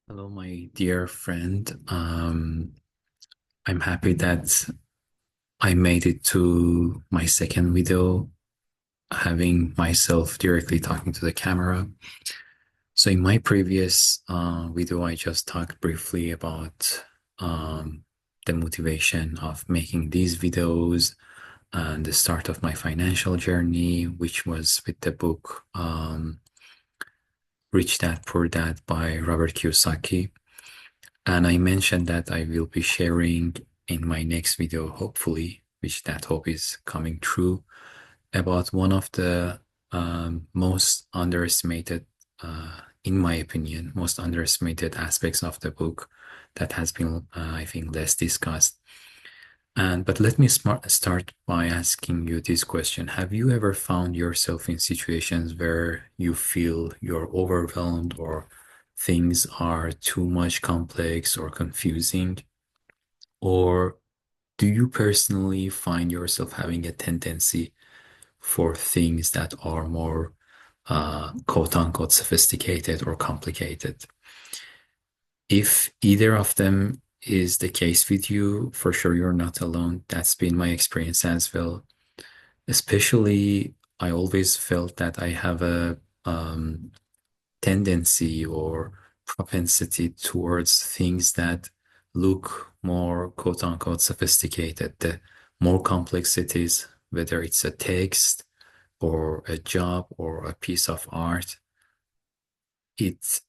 Hello, my dear friend. I'm happy that I made it to my second video, having myself directly talking to the camera. So in my previous video, I just talked briefly about um, the motivation of making these videos and the start of my financial journey, which was with the book Rich Dad Poor Dad by Robert Kiyosaki. And I mentioned that I will be sharing in my next video, hopefully, which that hope is coming true, about one of the most underestimated, in my opinion, most underestimated aspects of the book that has been, I think, less discussed. But let me start by asking you this question. Have you ever found yourself in situations where you feel you're overwhelmed or things are too much complex or confusing? Or do you personally find yourself having a tendency for things that are more quote unquote sophisticated or complicated? If either of them is the case with you, for sure you're not alone. That's been my experience as well. Especially, I always felt that I have a tendency or propensity towards things that look more quote unquote sophisticated. The more complex it is, whether it's a text or a job or a piece of art, it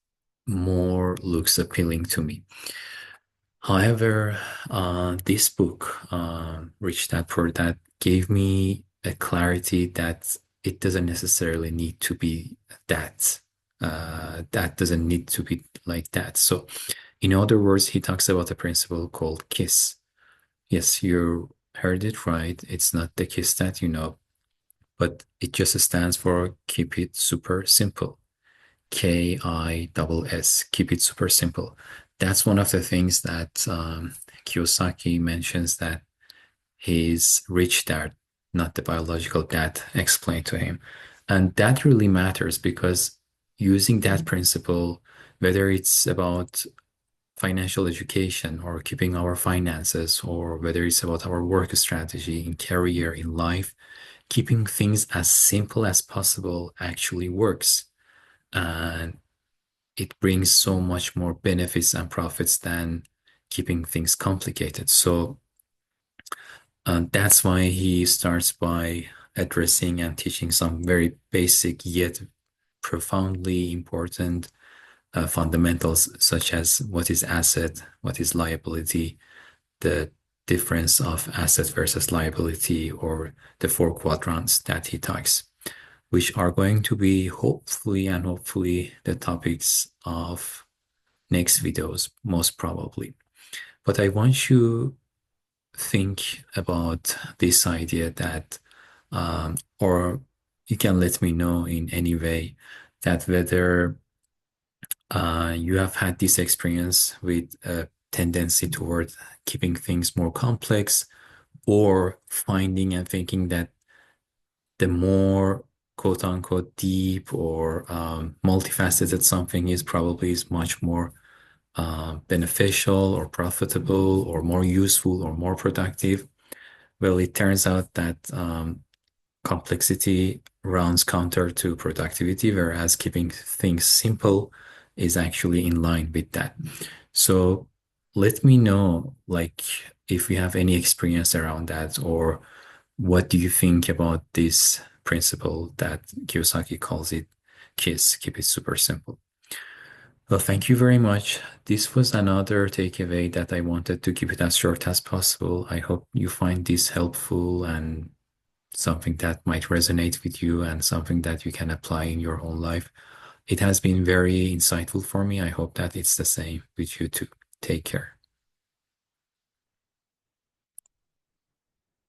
more looks appealing to me. However, this book, Rich Dad Poor Dad, gave me a clarity that it doesn't necessarily need to be that. That doesn't need to be like that. So, in other words, he talks about a principle called KISS. Yes, you heard it right. It's not the KISS that you know, but it just stands for keep it super simple. KISS, keep it super simple. That's one of the things that Kiyosaki mentions that his rich dad, not the biological dad, explained to him. And that really matters because using that principle, whether it's about financial education or keeping our finances, or whether it's about our work strategy in career, in life, keeping things as simple as possible actually works. And it brings so much more benefits and profits than keeping things complicated. So that's why he starts by addressing and teaching some very basic yet profoundly important fundamentals, such as what is asset, what is liability, the difference of asset versus liability, or the four quadrants that he talks, which are going to be hopefully the topics of next videos, most probably. But I want you think about this idea that, or you can let me know in any way that whether you have had this experience with a tendency toward keeping things more complex, or finding and thinking that the more quote unquote deep or multifaceted something is, probably is much more beneficial or profitable or more useful or more productive. Well, it turns out that complexity runs counter to productivity, whereas keeping things simple is actually in line with that. So let me know, like, if you have any experience around that, or what do you think about this principle that Kiyosaki calls it KISS, keep it super simple. Well, thank you very much. This was another takeaway that I wanted to keep it as short as possible. I hope you find this helpful and something that might resonate with you and something that you can apply in your own life. It has been very insightful for me. I hope that it's the same with you too. Take care.